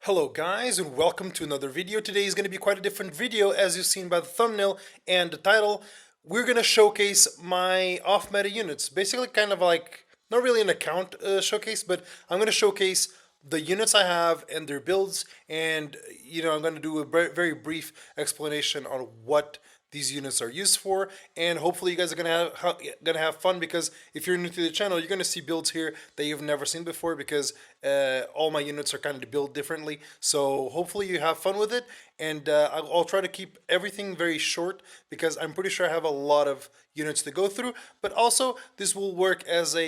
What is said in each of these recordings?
Hello guys and welcome to another video. Today is going to be quite a different video as you've seen by the thumbnail and the title. We're going to showcase my off-meta units. Basically kind of like, not really an account showcase, but I'm going to showcase the units I have and their builds, and I'm going to do a very brief explanation on what these units are used for, and hopefully you guys are gonna have fun, because if you're new to the channel, you're gonna see builds here that you've never seen before, because all my units are kind of built differently. So hopefully you have fun with it, and I'll try to keep everything very short, because I'm pretty sure I have a lot of units to go through. But also this will work as a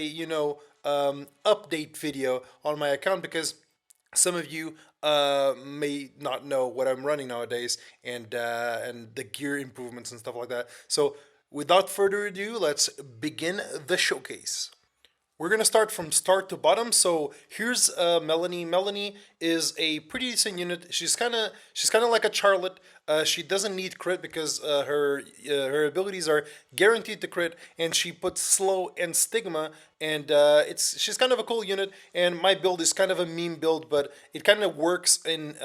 update video on my account, because some of you may not know what I'm running nowadays, and the gear improvements and stuff like that. So without further ado, let's begin the showcase. We're gonna start from start to bottom. So here's Melanie. Melanie is a pretty decent unit. She's kind of like a Charlotte. She doesn't need crit because her abilities are guaranteed to crit, and she puts slow and stigma, and she's kind of a cool unit. And my build is kind of a meme build, but it kind of works in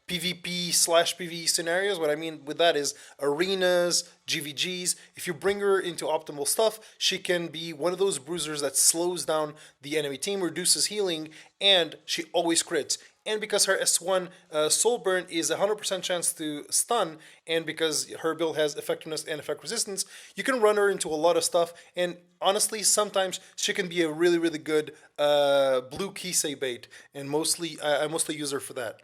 PvP/PvE scenarios. What I mean with that is arenas, GVGs. If you bring her into optimal stuff, she can be one of those bruisers that slows down the enemy team, reduces healing, and she always crits. And because her S1 Soul Burn is a 100% chance to stun, and because her build has effectiveness and effect resistance, you can run her into a lot of stuff. And honestly, sometimes she can be a really good blue Kisei bait, and I mostly use her for that.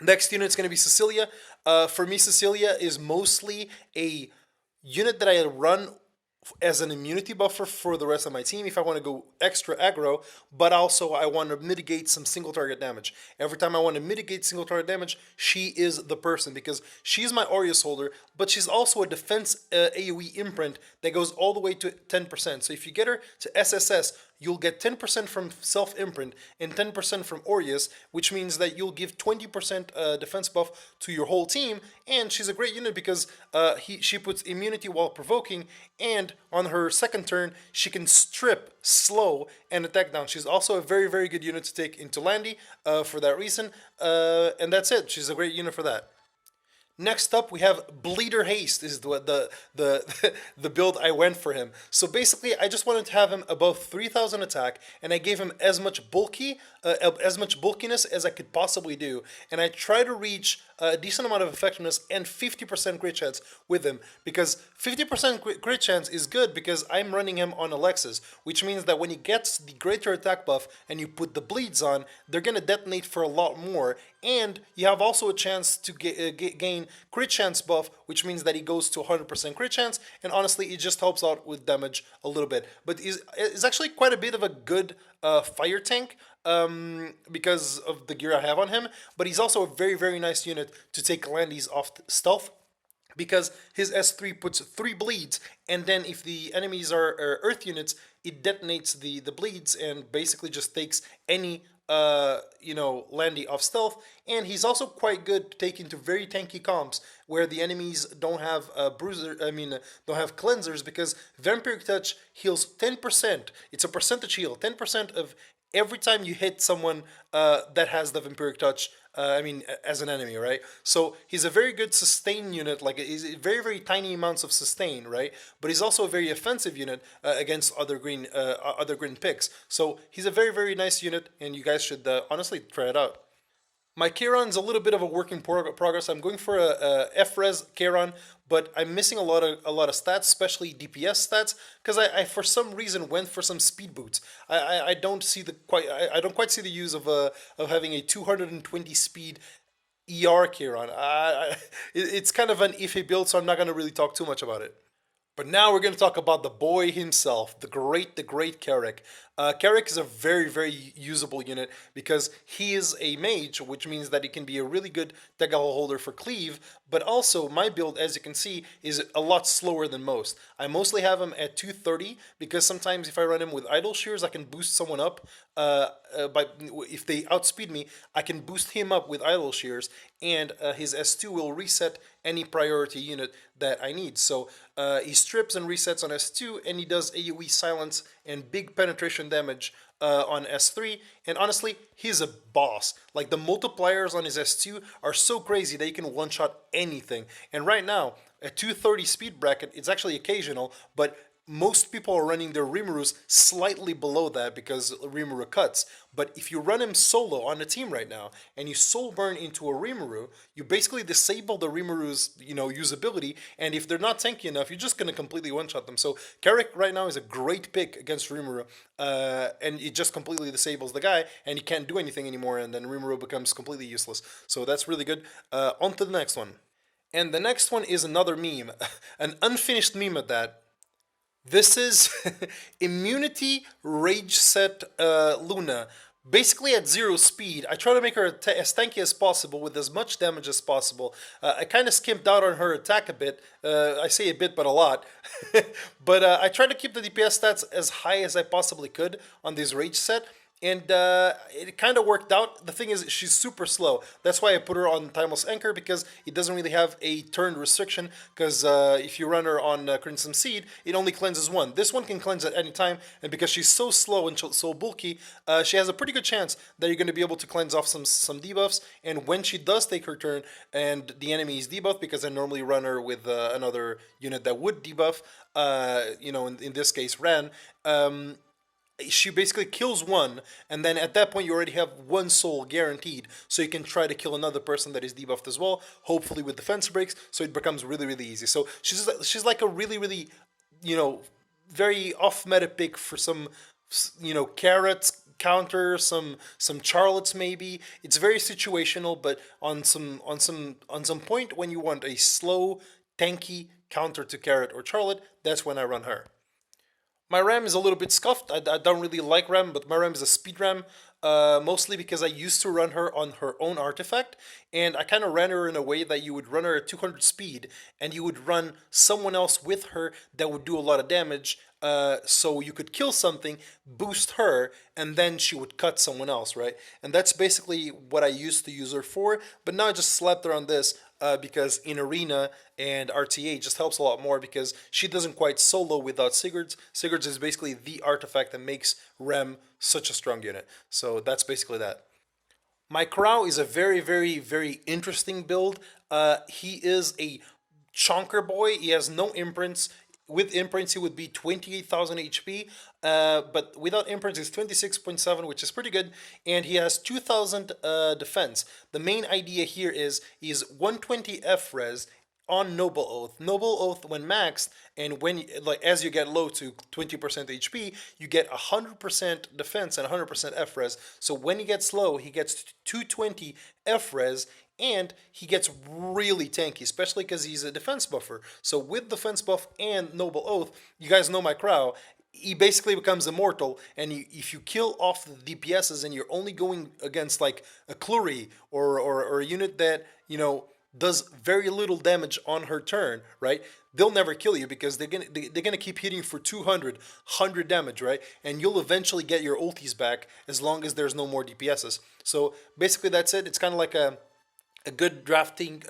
Next unit is going to be Cecilia. For me, Cecilia is mostly a unit that I run as an immunity buffer for the rest of my team if I want to go extra aggro, but also I want to mitigate some single target damage. Every time I want to mitigate single target damage, she is the person, because she's my Aureus holder, but she's also a defense AoE imprint that goes all the way to 10%. So if you get her to SSS, you'll get 10% from self-imprint and 10% from Aureus, which means that you'll give 20% defense buff to your whole team. And she's a great unit because she puts immunity while provoking, and on her second turn, she can strip, slow, and attack down. She's also a very good unit to take into Landy for that reason, and that's it. She's a great unit for that. Next up, we have Bleeder Haste. This is the build I went for him. So basically, I just wanted to have him above 3,000 attack, and I gave him as much bulkiness as I could possibly do. And I try to reach a decent amount of effectiveness and 50% crit chance with him, because 50% crit chance is good because I'm running him on Alexis, which means that when he gets the greater attack buff and you put the bleeds on, they're gonna detonate for a lot more. And you have also a chance to gain crit chance buff, which means that he goes to 100% crit chance, and honestly it just helps out with damage a little bit. But it's actually quite a bit of a good fire tank because of the gear I have on him, but he's also a very nice unit to take Landies off stealth, because his S3 puts 3 bleeds, and then if the enemies are earth units, it detonates the bleeds and basically just takes any Landy off stealth. And he's also quite good to take into very tanky comps where the enemies don't have don't have cleansers, because Vampiric Touch heals 10%. It's a percentage heal, 10% of every time you hit someone that has the Vampiric Touch, as an enemy, right? So he's a very good sustain unit, like he's very tiny amounts of sustain, right? But he's also a very offensive unit against other green picks. So he's a very nice unit, and you guys should honestly try it out. My Karon's a little bit of a work in progress. I'm going for a F-Res Karon, but I'm missing a lot of stats, especially DPS stats, because I for some reason went for some speed boots. I don't quite see the use of having a 220 speed ER Karon. It's kind of an iffy build, so I'm not gonna really talk too much about it. But now we're going to talk about the boy himself, the great Kawerik. Kawerik is a very usable unit because he is a mage, which means that he can be a really good Dagal holder for cleave, but also my build, as you can see, is a lot slower than most. I mostly have him at 230 because sometimes if I run him with idle shears, I can boost someone up if they outspeed me, I can boost him up with idle shears, and his S2 will reset any priority unit that I need. So he strips and resets on S2, and he does AoE silence and big penetration damage on S3, and honestly, he's a boss. Like, the multipliers on his S2 are so crazy that he can one-shot anything. And right now, at 230 speed bracket, it's actually occasional, but most people are running their Rimurus slightly below that because Rimuru cuts. But if you run him solo on a team right now and you soul burn into a Rimuru, you basically disable the Rimuru's usability. And if they're not tanky enough, you're just gonna completely one-shot them. So Kawerik right now is a great pick against Rimuru, and it just completely disables the guy, and he can't do anything anymore. And then Rimuru becomes completely useless. So that's really good. On to the next one. And the next one is another meme, an unfinished meme at that. This is Immunity Rage Set Luna. Basically at 0 speed, I try to make her as tanky as possible with as much damage as possible. I kind of skimped out on her attack a bit. I say a bit, but a lot. But I tried to keep the DPS stats as high as I possibly could on this Rage set. And it kind of worked out. The thing is, she's super slow. That's why I put her on Timeless Anchor, because it doesn't really have a turn restriction, because if you run her on Crimson Seed, it only cleanses one. This one can cleanse at any time, and because she's so slow and so bulky, she has a pretty good chance that you're going to be able to cleanse off some debuffs, and when she does take her turn, and the enemy is debuffed, because I normally run her with another unit that would debuff, in this case, Ran, she basically kills one, and then at that point you already have one soul guaranteed, so you can try to kill another person that is debuffed as well, hopefully with defense breaks, so it becomes really, really easy. So she's like a really, really, very off-meta pick for some, carrots counter, some Charlottes maybe. It's very situational, but on some point when you want a slow, tanky counter to Carrot or Charlotte, that's when I run her. My RAM is a little bit scuffed. I don't really like RAM, but my RAM is a speed RAM, mostly because I used to run her on her own artifact, and I kind of ran her in a way that you would run her at 200 speed, and you would run someone else with her that would do a lot of damage, so you could kill something, boost her, and then she would cut someone else, right? And that's basically what I used to use her for, but now I just slapped her on this, because in Arena and RTA it just helps a lot more, because she doesn't quite solo without Sigurds. Sigurds is basically the artifact that makes Rem such a strong unit. So that's basically that. My Krau is a very, very, very interesting build. He is a chonker boy. He has no imprints. With imprints, he would be 28,000 HP, but without imprints, he's 26.7, which is pretty good, and he has 2,000 defense. The main idea here is he's 120 F-res on Noble Oath. Noble Oath, when maxed, and when as you get low to 20% HP, you get 100% defense and 100% F-res. So when he gets low, he gets 220 F-res, and he gets really tanky, especially because he's a defense buffer. So with defense buff and Noble Oath, you guys know my Krau, he basically becomes immortal, and if you kill off the DPSs and you're only going against like a Clury or a unit that, does very little damage on her turn, right? They'll never kill you because they're gonna keep hitting for 200, 100 damage, right? And you'll eventually get your ultis back as long as there's no more DPSs. So basically that's it. It's kind of like a good drafting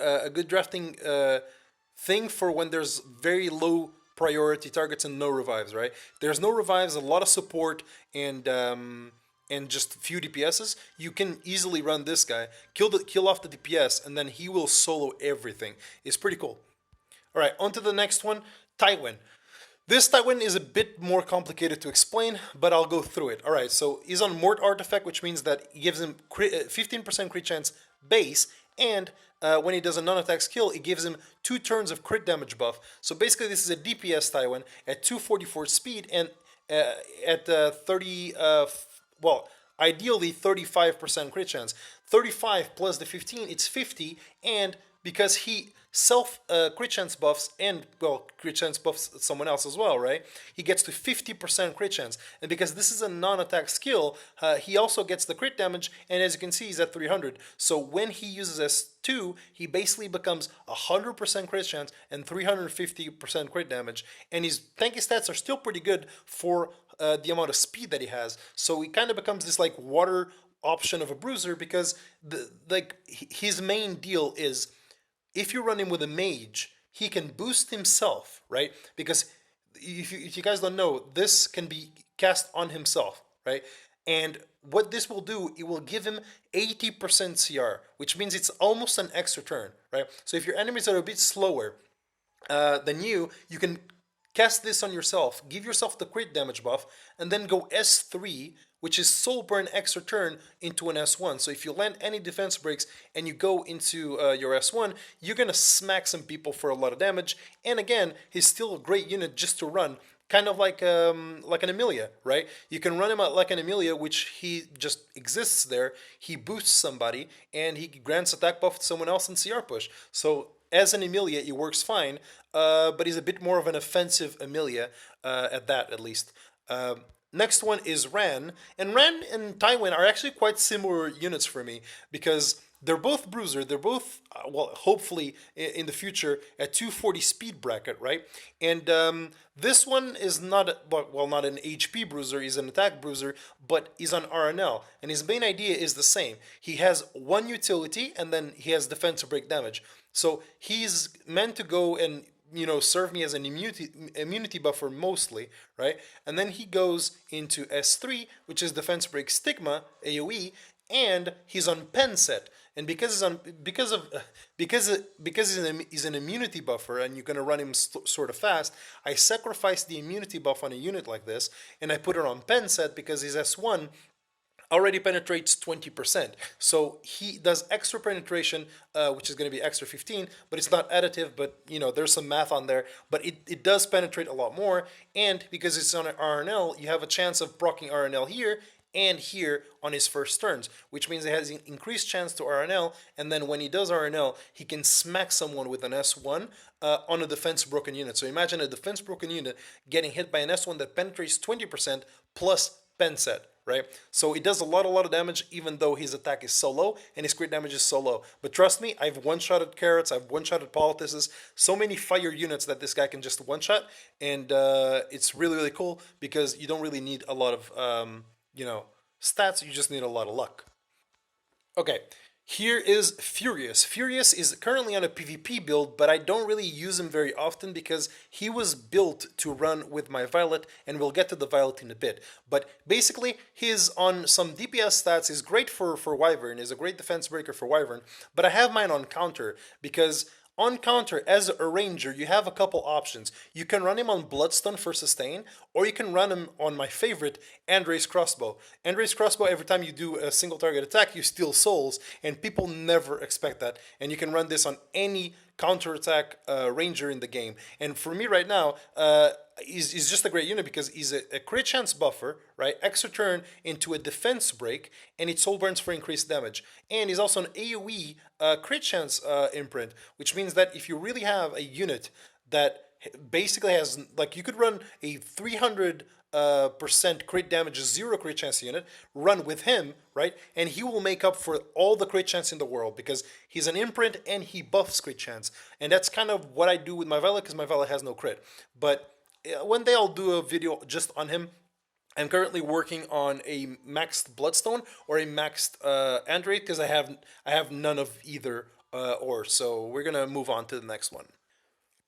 thing for when there's very low priority targets and no revives, right? There's no revives, a lot of support, and just few DPSs. You can easily run this guy, kill off the DPS, and then he will solo everything. It's pretty cool. All right, on to the next one, Tywin. This Tywin is a bit more complicated to explain, but I'll go through it. All right, so he's on Mort artifact, which means that it gives him 15% crit chance base, and when he does a non-attack skill, it gives him 2 turns of crit damage buff. So basically, this is a DPS Tywin at 244 speed and at 30, ideally 35% crit chance. 35 plus the 15, it's 50, and because he self crit chance buffs and, well, crit chance buffs someone else as well, right? He gets to 50% crit chance, and because this is a non-attack skill, he also gets the crit damage, and as you can see, he's at 300. So when he uses S2, he basically becomes 100% crit chance and 350% crit damage, and his tanky stats are still pretty good for the amount of speed that he has. So he kind of becomes this like water option of a bruiser, because his main deal is, if you run him with a mage, he can boost himself, right? Because if you guys don't know, this can be cast on himself, right? And what this will do, it will give him 80% CR, which means it's almost an extra turn, right? So if your enemies are a bit slower than you can cast this on yourself, give yourself the crit damage buff, and then go S3, which is soul burn extra turn, into an S1. So if you land any defense breaks and you go into your S1, you're gonna smack some people for a lot of damage. And again, he's still a great unit just to run, kind of like an Amelia, right? You can run him out like an Amelia, which he just exists there. He boosts somebody and he grants attack buff to someone else in CR push. So as an Amelia, it works fine, but he's a bit more of an offensive Amelia at least. Next one is Ran, and Ran and Tywin are actually quite similar units for me, because they're both bruiser. They're both, well, hopefully in the future, a 240 speed bracket, right? And this one is not, not an HP bruiser. He's an attack bruiser, but he's on RNL. And his main idea is the same. He has one utility, and then he has defense to break damage. So he's meant to go and, serve me as an immunity buffer mostly, right? And then he goes into S3, which is defense break stigma, AoE, and he's on pen set. And because he's an immunity buffer, and you're gonna run him sort of fast, I sacrifice the immunity buff on a unit like this, and I put it on pen set because his S1 already penetrates 20%. So he does extra penetration, which is going to be extra 15, but it's not additive, but there's some math on there. But it does penetrate a lot more, and because it's on an RNL, you have a chance of proccing RNL here and here on his first turns, which means it has an increased chance to RNL, and then when he does RNL, he can smack someone with an S1 on a defense broken unit. So imagine a defense broken unit getting hit by an S1 that penetrates 20% plus pen set. Right? So it does a lot of damage, even though his attack is so low and his crit damage is so low. But trust me, I've one-shotted Carrots, I've one-shotted Politises, so many fire units that this guy can just one-shot, and it's really cool, because you don't really need a lot of, stats, you just need a lot of luck. Okay. Here is Furious. Furious is currently on a PvP build, but I don't really use him very often because he was built to run with my Violet, and we'll get to the Violet in a bit. But basically, he's on some DPS stats, he's great for Wyvern, he's a great defense breaker for Wyvern, but I have mine on counter, because on counter, as a ranger, you have a couple options. You can run him on Bloodstone for sustain, or you can run him on my favorite, Andre's Crossbow. Andre's Crossbow, every time you do a single target attack, you steal souls, and people never expect that. And you can run this on any counterattack ranger in the game. And for me right now, he's just a great unit because he's a crit chance buffer, right? Extra turn into a defense break, and it soul burns for increased damage. And he's also an AoE crit chance imprint, which means that if you really have a unit that basically has, like, you could run a 300 percent crit damage, 0 crit chance unit, run with him, right? And he will make up for all the crit chance in the world because he's an imprint and he buffs crit chance. And that's kind of what I do with my Violet because my Violet has no crit. But one day I'll do a video just on him. I'm currently working on a maxed Bloodstone or a maxed Android because I have none of either or. So we're gonna move on to the next one.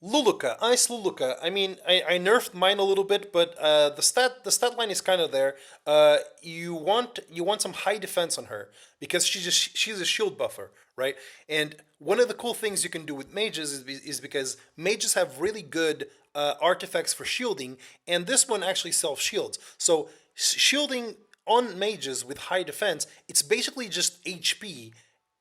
Luluca, Ice Luluca. I mean, I nerfed mine a little bit, but the stat line is kind of there. You want some high defense on her because she's a shield buffer, right? And one of the cool things you can do with mages is because mages have really good artifacts for shielding, and this one actually self shields. So shielding on mages with high defense, it's basically just HP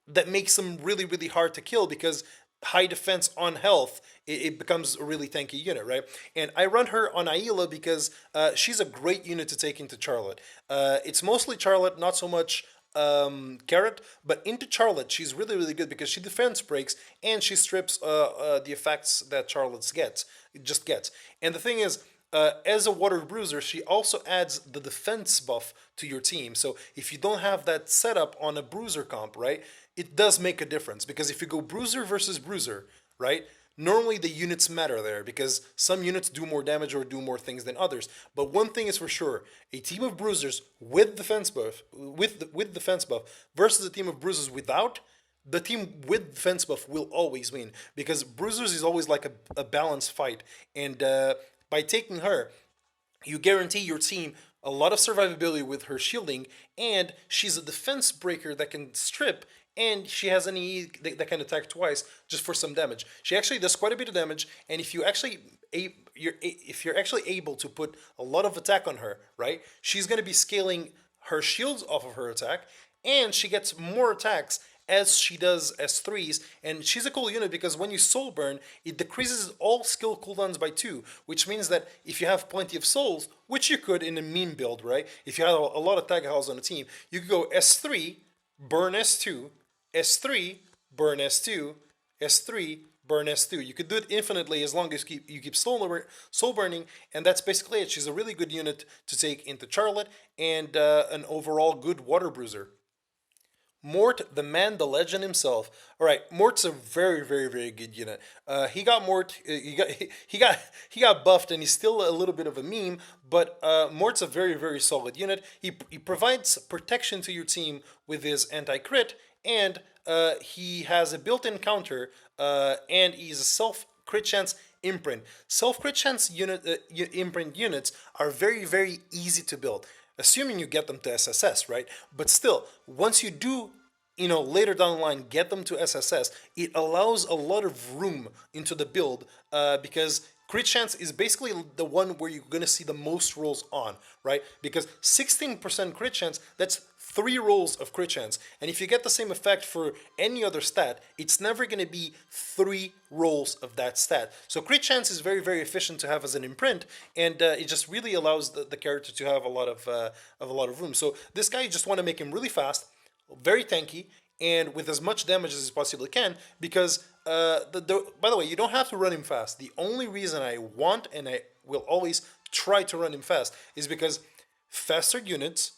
that makes them really hard to kill because high defense on health, it becomes a really tanky unit, right? And I run her on Aila because she's a great unit to take into Charlotte. It's mostly Charlotte, not so much Carrot, but into Charlotte, she's really, really good because she defense breaks and she strips the effects that Charlotte gets. And the thing is, as a water bruiser, she also adds the defense buff to your team. So if you don't have that setup on a bruiser comp, right, it does make a difference because if you go bruiser versus bruiser, right, normally the units matter there because some units do more damage or do more things than others. But one thing is for sure: a team of bruisers with defense buff, with defense buff versus a team of bruisers without, the team with defense buff will always win because bruisers is always like a balanced fight, and by taking her, you guarantee your team a lot of survivability with her shielding, and she's a defense breaker that can strip, and she has an EE that can attack twice just for some damage. She actually does quite a bit of damage, and if you're actually able to put a lot of attack on her, right, she's going to be scaling her shields off of her attack, and she gets more attacks as she does S3s, and she's a cool unit because when you soul burn, it decreases all skill cooldowns by 2, which means that if you have plenty of souls, which you could in a meme build, right? If you had a lot of tag house on a team, you could go S3, burn S2, S3, burn S2, S3, burn S2. You could do it infinitely as long as you keep soul burning, and that's basically it. She's a really good unit to take into Charlotte, and an overall good water bruiser. Mort, the man, the legend himself. All right, Mort's a very, very, very good unit. He got Mort. He got buffed, and he's still a little bit of a meme. But Mort's a very, very solid unit. He provides protection to your team with his anti-crit, and he has a built-in counter, and he's a self crit chance imprint. Self crit chance imprint units are very, very easy to build, assuming you get them to SSS, right? But still, once you do, later down the line, get them to SSS, it allows a lot of room into the build because crit chance is basically the one where you're going to see the most rolls on, right? Because 16% crit chance, that's 3 rolls of crit chance. And if you get the same effect for any other stat, it's never going to be 3 rolls of that stat. So crit chance is very, very efficient to have as an imprint, and it just really allows the character to have a lot of room. So this guy, you just want to make him really fast, very tanky, and with as much damage as he possibly can, because by the way, you don't have to run him fast. The only reason I want and I will always try to run him fast is because faster units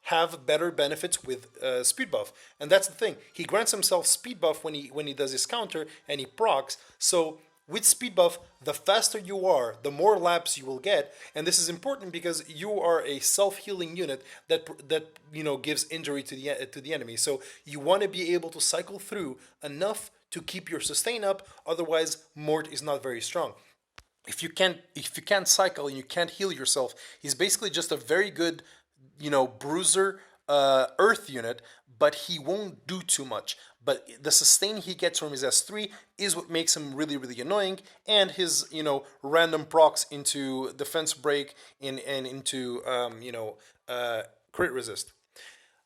have better benefits with speed buff, and that's the thing. He grants himself speed buff when he does his counter and he procs. So with speed buff, the faster you are, the more laps you will get, and this is important because you are a self-healing unit that gives injury to the enemy. So you want to be able to cycle through enough to keep your sustain up. Otherwise, Mort is not very strong. If you can't cycle and you can't heal yourself, he's basically just a very good bruiser earth unit, but he won't do too much. But the sustain he gets from his S3 is what makes him really, really annoying, and his random procs into defense break and into crit resist.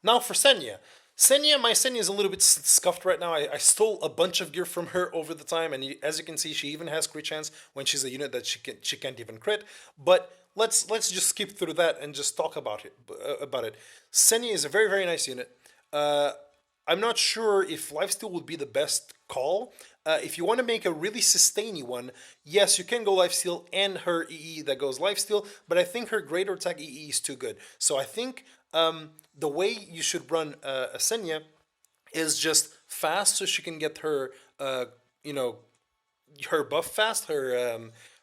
Now for Senya. My Senya is a little bit scuffed right now. I stole a bunch of gear from her over the time, and as you can see, she even has crit chance when she's a unit that she can't even crit. But let's just skip through that and just talk about it. Senya is a very, very nice unit. I'm not sure if lifesteal would be the best call. If you want to make a really sustainy one, yes, you can go lifesteal and her EE that goes lifesteal, but I think her greater attack EE is too good. So I think the way you should run a Senya is just fast, so she can get her her buff fast,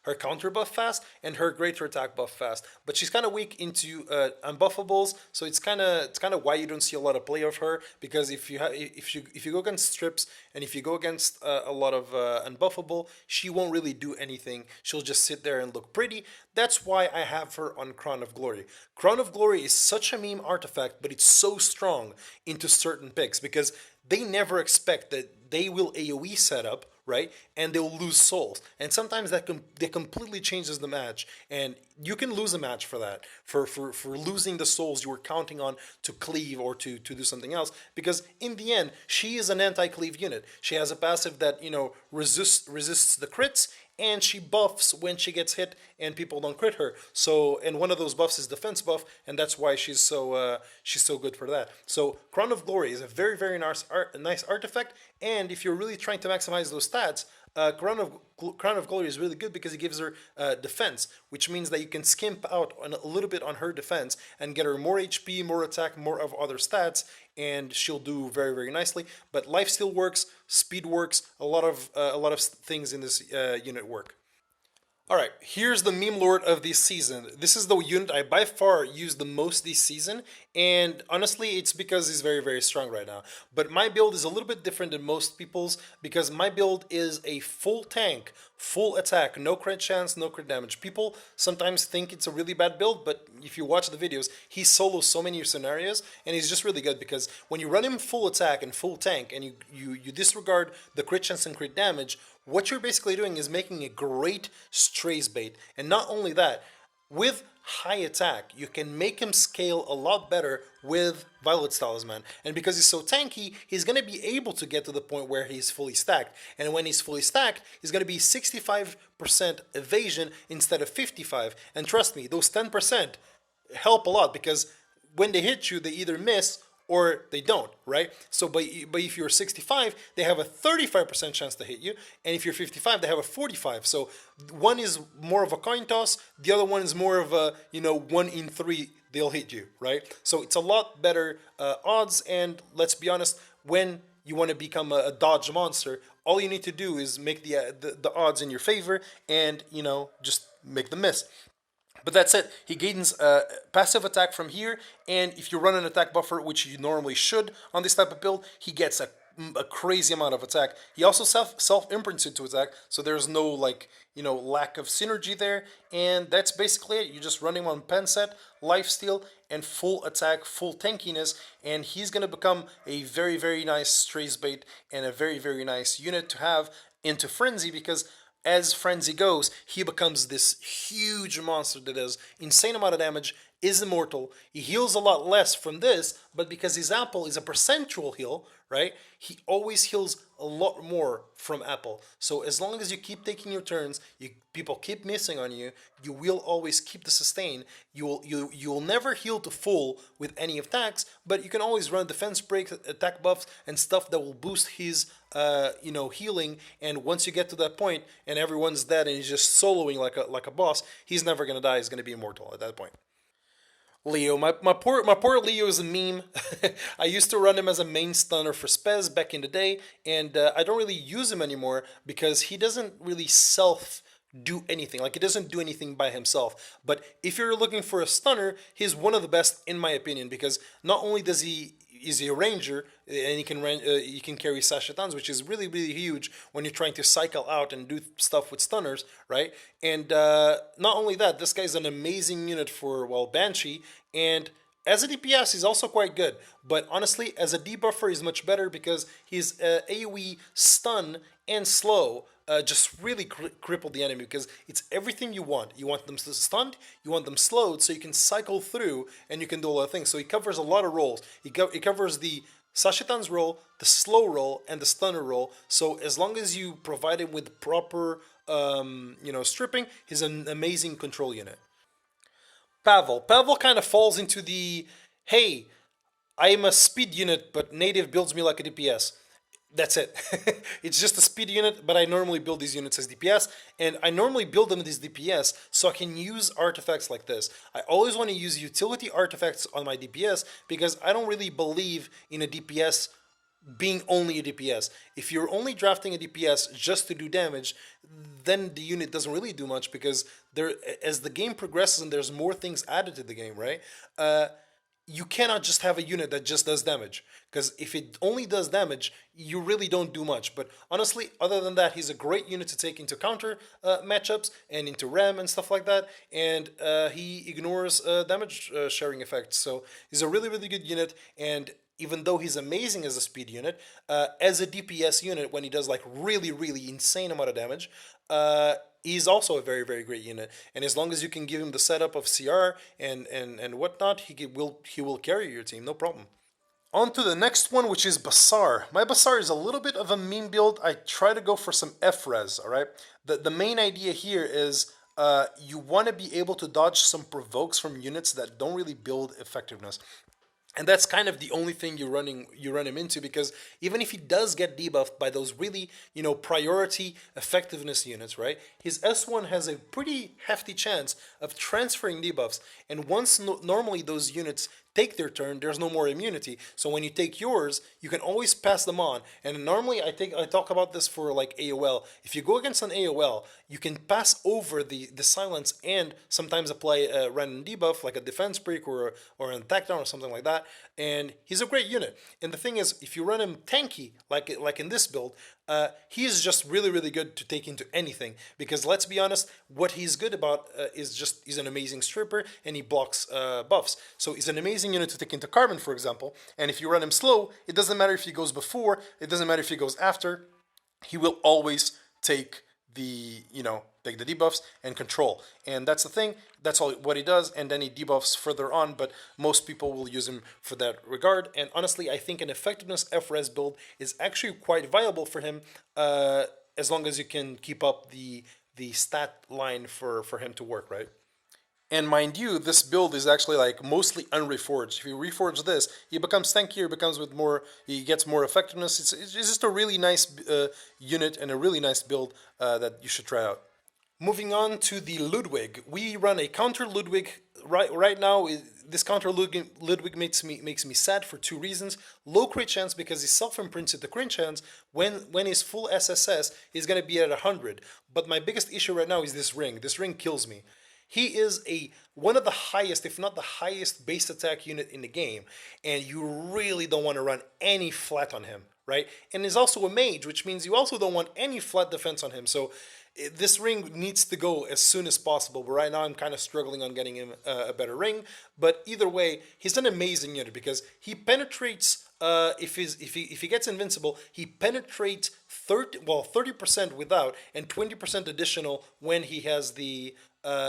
her counter buff fast, and her greater attack buff fast. But she's kind of weak into unbuffables, so it's kind of why you don't see a lot of play of her. Because if you go against strips and if you go against a lot of unbuffable, she won't really do anything. She'll just sit there and look pretty. That's why I have her on Crown of Glory. Crown of Glory is such a meme artifact, but it's so strong into certain picks because they never expect that they will AoE set up, right? And they'll lose souls. And sometimes that completely changes the match. And you can lose a match for that, for losing the souls you were counting on to cleave or to do something else. Because in the end, she is an anti-cleave unit. She has a passive that, resists the crits, and she buffs when she gets hit and people don't crit her. So, and one of those buffs is defense buff, and that's why she's so good for that. So Crown of Glory is a very nice artifact, and if you're really trying to maximize those stats, Crown of Glory is really good because it gives her defense, which means that you can skimp out on a little bit on her defense and get her more HP, more attack, more of other stats, and she'll do very nicely. But life steal works, speed works, a lot of things in this unit work. Alright, here's the meme lord of this season. This is the unit I by far use the most this season, and honestly it's because he's very strong right now. But my build is a little bit different than most people's because my build is a full tank, full attack, no crit chance, no crit damage. People sometimes think it's a really bad build, but if you watch the videos, he solos so many scenarios, and he's just really good because when you run him full attack and full tank and you disregard the crit chance and crit damage, what you're basically doing is making a great strays bait. And not only that, with high attack, you can make him scale a lot better with Violet's Talisman. And because he's so tanky, he's going to be able to get to the point where he's fully stacked. And when he's fully stacked, he's going to be 65% evasion instead of 55. And trust me, those 10% help a lot because when they hit you, they either miss or they don't, right? So, but if you're 65, they have a 35% chance to hit you, and if you're 55, they have a 45. So one is more of a coin toss, the other one is more of a 1 in 3 they'll hit you, right? So it's a lot better odds, and let's be honest, when you want to become a dodge monster, all you need to do is make the odds in your favor, and just make them miss. But that's it. He gains passive attack from here, and if you run an attack buffer, which you normally should on this type of build, he gets a crazy amount of attack. He also self-imprints into attack, so there's no lack of synergy there, and that's basically it. You just run him on pen set, lifesteal, and full attack, full tankiness, and he's gonna become a very nice strays bait and a very nice unit to have into Frenzy because as Frenzy goes, he becomes this huge monster that does insane amount of damage, is immortal. He heals a lot less from this, but because his apple is a percentual heal, right? He always heals a lot more from apple. So as long as you keep taking your turns, people keep missing on you, you will always keep the sustain. You'll never heal to full with any attacks, but you can always run defense breaks, attack buffs, and stuff that will boost his healing. And once you get to that point and everyone's dead and he's just soloing like a boss, he's never gonna die. He's gonna be immortal at that point. Leo, my poor Leo is a meme. I used to run him as a main stunner for Spez back in the day, and I don't really use him anymore because he doesn't really do anything. Like, he doesn't do anything by himself. But if you're looking for a stunner, he's one of the best in my opinion because not only is he a ranger and he can carry sachetons, which is really huge when you're trying to cycle out and do stuff with stunners, right? And not only that, this guy's an amazing unit for Banshee, and as a DPS he's also quite good. But honestly, as a debuffer he's much better because he's AoE stun and slow. Just really cripple the enemy because it's everything you want. You want them stunned, you want them slowed, so you can cycle through and you can do a lot of things. So he covers a lot of roles. He covers the Sashetan's role, the slow role, and the stunner role. So as long as you provide him with proper stripping, he's an amazing control unit. Pavel kind of falls into the, hey, I am a speed unit, but native builds me like a DPS. That's it. It's just a speed unit, but I normally build these units as DPS, and I normally build them as DPS so I can use artifacts like this. I always want to use utility artifacts on my DPS because I don't really believe in a DPS being only a DPS. If you're only drafting a DPS just to do damage, then the unit doesn't really do much because as the game progresses and there's more things added to the game, right? You cannot just have a unit that just does damage, because if it only does damage, you really don't do much. But honestly, other than that, he's a great unit to take into counter matchups and into RAM and stuff like that, and he ignores damage sharing effects. So he's a really good unit, and even though he's amazing as a speed unit, as a DPS unit, when he does like really insane amount of damage, he's also a very great unit. And as long as you can give him the setup of CR and whatnot, he will carry your team, no problem. On to the next one, which is Basar. My Basar is a little bit of a meme build. I try to go for some F-res, alright? The main idea here is you want to be able to dodge some provokes from units that don't really build effectiveness. And that's kind of the only thing you run him into, because even if he does get debuffed by those really, priority effectiveness units, right? His S1 has a pretty hefty chance of transferring debuffs, and once normally those units take their turn, there's no more immunity. So when you take yours, you can always pass them on. And normally I talk about this for like AOL. If you go against an AOL, you can pass over the silence and sometimes apply a random debuff like a defense break or an attack down or something like that. And he's a great unit. And the thing is, if you run him tanky, like in this build, he is just really, really good to take into anything, because let's be honest, what he's good about is just he's an amazing stripper and he blocks buffs. So he's an amazing unit to take into Carbon, for example, and if you run him slow, it doesn't matter if he goes before, it doesn't matter if he goes after, he will always take the debuffs and control. And that's the thing, that's all what he does, and then he debuffs further on, but most people will use him for that regard. And honestly, I think an effectiveness F-res build is actually quite viable for him, as long as you can keep up the stat line for him to work, right? And mind you, this build is actually like mostly unreforged. If you reforge this, he becomes tankier, he gets more effectiveness. It's just a really nice unit and a really nice build that you should try out. Moving on to the Ludwig, we run a counter Ludwig right now. This counter Ludwig makes me sad for two reasons. Low crit chance, because he self-imprints it to crit chance. When he's full SSS, he's gonna be at 100. But my biggest issue right now is this ring. This ring kills me. He is one of the highest, if not the highest, base attack unit in the game, and you really don't want to run any flat on him, right? And he's also a mage, which means you also don't want any flat defense on him. So this ring needs to go as soon as possible, but right now I'm kind of struggling on getting him a better ring. But either way, he's an amazing unit because he penetrates. If he gets invincible, he penetrates 30% without, and 20% additional when he has the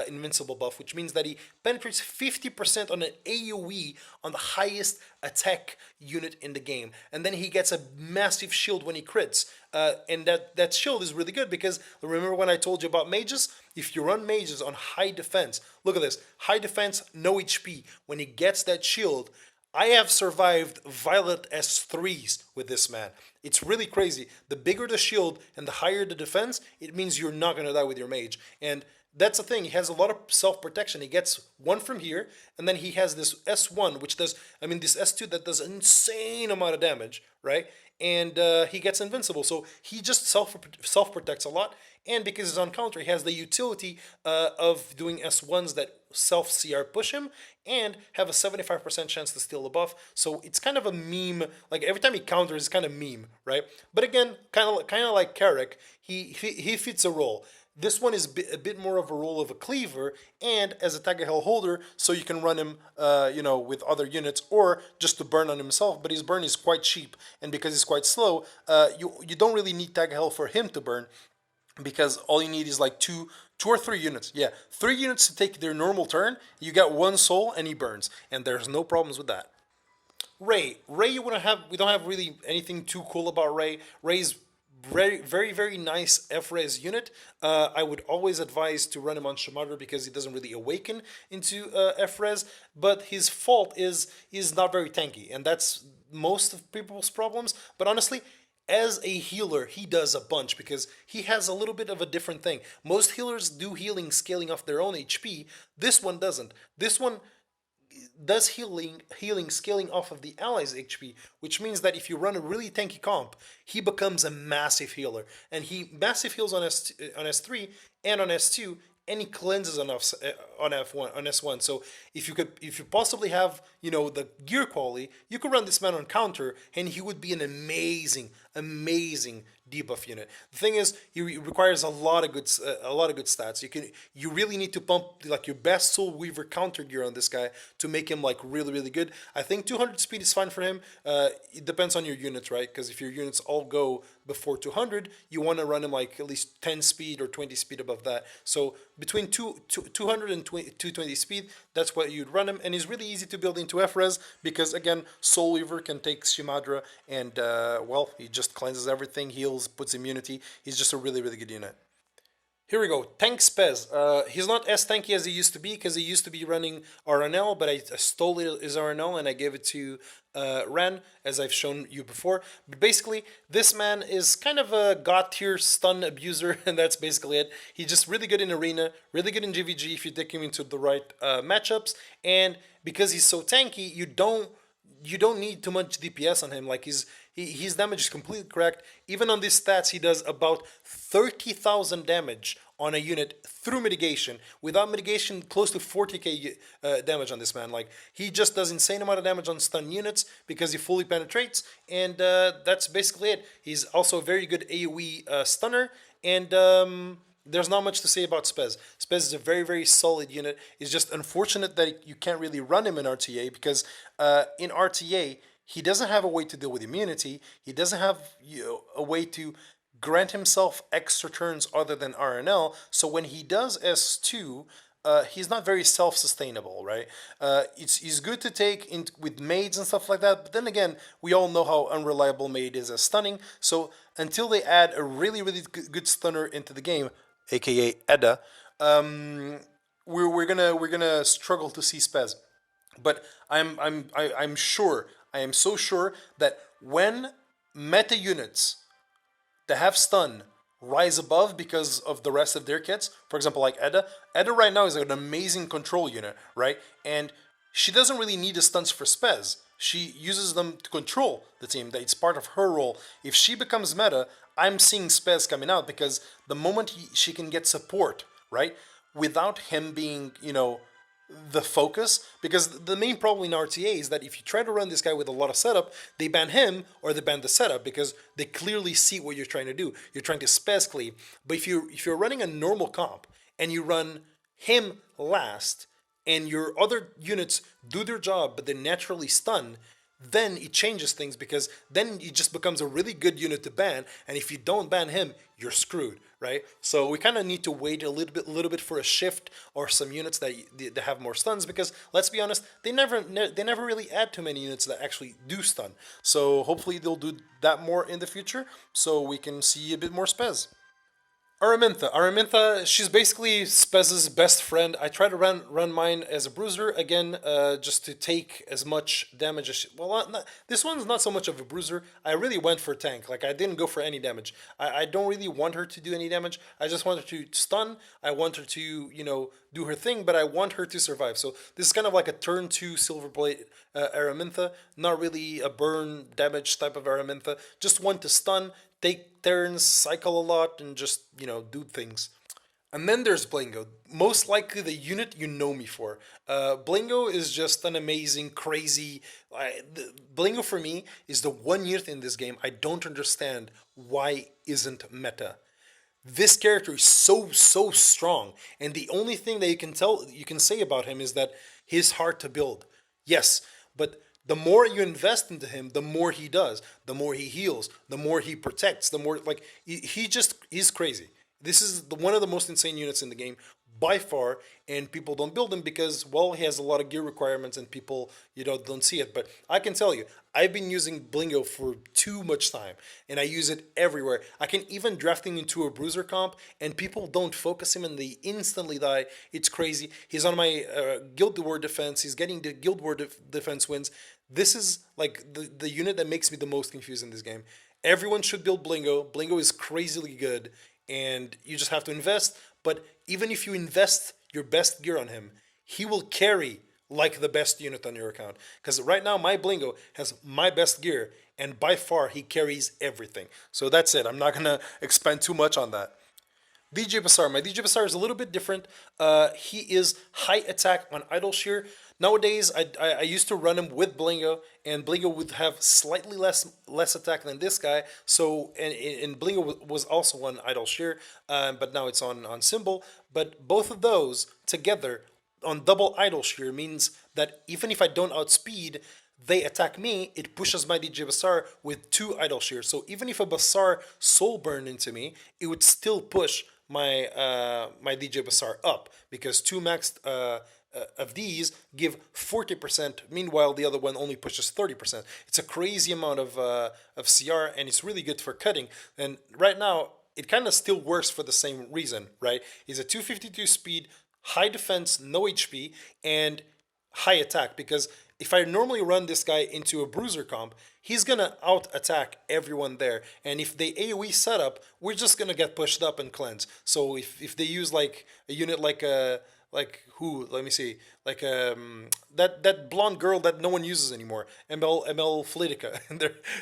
invincible buff, which means that he penetrates 50% on an AoE on the highest attack unit in the game, and then he gets a massive shield when he crits, and that shield is really good because remember when I told you about mages? If you run mages on high defense, look at this, high defense, no HP, when he gets that shield, I have survived Violet S3s with this man. It's really crazy. The bigger the shield and the higher the defense, it means you're not going to die with your mage. And that's the thing. He has a lot of self-protection. He gets one from here, and then he has this S1, which does, this S2 that does an insane amount of damage, right? And he gets invincible. So he just self-protects a lot. And because he's on counter, he has the utility of doing S1s that self-CR push him and have a 75% chance to steal the buff. So it's kind of a meme. Like every time he counters, it's kind of meme, right? But again, kind of like Kawerik, he fits a role. This one is a bit more of a role of a cleaver and as a Tag Hell holder, so you can run him, with other units or just to burn on himself. But his burn is quite cheap, and because he's quite slow, you don't really need Tag Hell for him to burn, because all you need is like two or three units. Yeah, 3 units to take their normal turn. You got 1 soul and he burns, and there's no problems with that. Ray, we don't have really anything too cool about Ray. Ray's very, very, very nice F-res unit. I would always advise to run him on Shamadra because he doesn't really awaken into F-res, but his fault is he's not very tanky, and that's most of people's problems. But honestly, as a healer, he does a bunch because he has a little bit of a different thing. Most healers do healing scaling off their own HP. This one doesn't. This one does healing scaling off of the allies' HP, which means that if you run a really tanky comp, he becomes a massive healer, and he massive heals on S3 and on S2, and he cleanses on S1. So if you possibly have the gear quality, you could run this man on counter, and he would be an amazing amazing debuff unit. The thing is, he requires a lot of good stats. You really need to pump like your best Soul Weaver counter gear on this guy to make him like really good. I think 200 speed is fine for him. It depends on your units, right? Because if your units all go before 200, you want to run him like at least 10 speed or 20 speed above that. So between 200 and 220 speed, that's what you'd run him, and he's really easy to build into FRES because again, Soul Weaver can take Shimadra and well, he just cleanses everything, heals, puts immunity. He's just a really good unit. Here we go, Tank Spez. He's not as tanky as he used to be because he used to be running RNL, but I stole his RNL and I gave it to Ren, as I've shown you before. But basically, this man is kind of a god tier stun abuser, and that's basically it. He's just really good in Arena, really good in GVG if you take him into the right matchups, and because he's so tanky, you don't need too much DPS on him. Like his damage is completely correct. Even on these stats, he does about 30,000 damage on a unit through mitigation. Without mitigation, close to 40k damage on this man. Like he just does insane amount of damage on stun units because he fully penetrates, and that's basically it. He's also a very good AoE stunner, and there's not much to say about Spez. Spez is a very solid unit. It's just unfortunate that you can't really run him in RTA because in RTA, he doesn't have a way to deal with immunity. He doesn't have a way to grant himself extra turns other than RNL. So when he does S2, he's not very self-sustainable, right? It's good to take in with maids and stuff like that, but then again, we all know how unreliable maid is as stunning. So until they add a really good stunner into the game, aka Edda, we're gonna struggle to see Spez. But I'm sure, I am so sure that when meta units that have stun rise above because of the rest of their kits, for example, like Edda right now is an amazing control unit, right? And she doesn't really need the stuns for Spez. She uses them to control the team. That it's part of her role. If she becomes meta, I'm seeing Spez coming out because the moment she can get support, right, without him being, the focus, because the main problem in RTA is that if you try to run this guy with a lot of setup, they ban him or they ban the setup because they clearly see what you're trying to do. You're trying to Spez cleave. But if you're running a normal comp and you run him last and your other units do their job but they're naturally stun, then it changes things because then it just becomes a really good unit to ban, and if you don't ban him, you're screwed, right? So we kind of need to wait a little bit for a shift or some units that have more stuns because let's be honest, they never really add too many units that actually do stun. So hopefully they'll do that more in the future so we can see a bit more Spez. Aramintha, she's basically Spez's best friend. I try to run mine as a bruiser, again, just to take as much damage as this one's not so much of a bruiser. I really went for tank. Like, I didn't go for any damage. I don't really want her to do any damage. I just want her to stun. I want her to, do her thing, but I want her to survive. So this is kind of like a turn 2 Silverblade Aramintha, not really a burn damage type of Aramintha. Just one to stun, take turns, cycle a lot, and just, do things. And then there's Blingo, most likely the unit you know me for. Blingo is just an amazing, crazy... Blingo for me is the one unit in this game I don't understand why isn't meta. This character is so strong, and the only thing that you can say about him is that he's hard to build. Yes, but the more you invest into him, the more he does, the more he heals, the more he protects, the more he's crazy. This is one of the most insane units in the game by far, and people don't build him because, well, he has a lot of gear requirements and people, don't see it. But I can tell you, I've been using Blingo for too much time, and I use it everywhere. I can even draft him into a bruiser comp, and people don't focus him and they instantly die. It's crazy. He's on my Guild War defense. He's getting the Guild War defense wins. This is like the unit that makes me the most confused in this game. Everyone should build Blingo. Blingo is crazily good, and you just have to invest. But even if you invest your best gear on him, he will carry like the best unit on your account. Because right now, my Blingo has my best gear, and by far, he carries everything. So that's it. I'm not going to expand too much on that. DJ Basar. My DJ Basar is a little bit different. He is high attack on Idle Shear. Nowadays, I used to run him with Blingo, and Blingo would have slightly less attack than this guy. So and Blingo was also on Idle Shear, but now it's on Symbol. But both of those together on double Idle Shear means that even if I don't outspeed, they attack me, it pushes my DJ Basar with 2 Idle Shears. So even if a Basar soul burned into me, it would still push my my DJ Basar up, because 2 maxed of these give 40%. Meanwhile, the other one only pushes 30%. It's a crazy amount of CR, and it's really good for cutting. And right now, it kind of still works for the same reason, right? He's a 252 speed, high defense, no HP, and high attack, because if I normally run this guy into a bruiser comp, he's gonna out attack everyone there. And if they AoE setup, we're just gonna get pushed up and cleanse. So if they use like a unit like who? Let me see. Like that blonde girl that no one uses anymore, ML Flitica.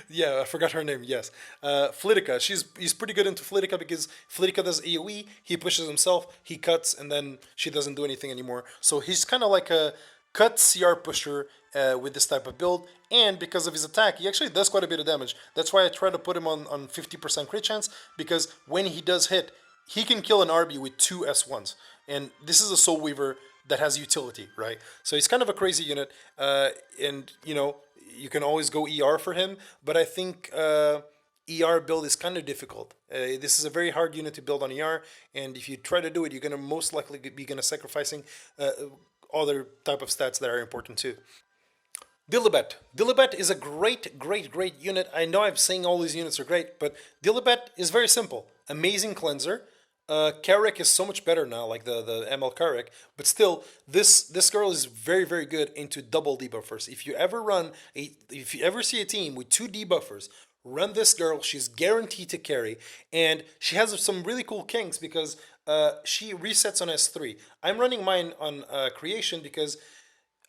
Yeah, I forgot her name. Yes, Flitica. He's pretty good into Flitica because Flitica does AOE. He pushes himself. He cuts, and then she doesn't do anything anymore. So he's kind of like a cut CR pusher with this type of build, and because of his attack, he actually does quite a bit of damage. That's why I try to put him on 50% crit chance, because when he does hit, he can kill an RB with 2 S1s. And this is a Soul Weaver that has utility, right? So he's kind of a crazy unit, and you know, you can always go ER for him, but I think ER build is kind of difficult. This is a very hard unit to build on ER, and if you try to do it, you're going to most likely be sacrificing other type of stats that are important too. Dilibet. Dilibet is a great unit. I know I'm saying all these units are great, but Dilibet is very simple. Amazing cleanser. Kawerik is so much better now, like the ML Kawerik, but still, this girl is very good into double debuffers. If you ever see a team with 2 debuffers, run this girl. She's guaranteed to carry, and she has some really cool kinks because she resets on S3. I'm running mine on creation because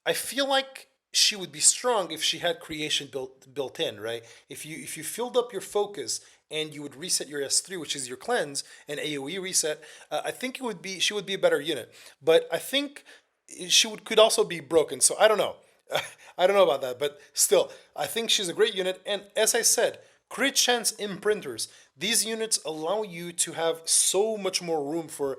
I feel like she would be strong if she had creation built in, right? If you filled up your focus and you would reset your S3, which is your cleanse, and AoE reset, I think she would be a better unit. But I think could also be broken. So I don't know. I don't know about that, but still, I think she's a great unit. And as I said, crit chance imprinters. These units allow you to have so much more room for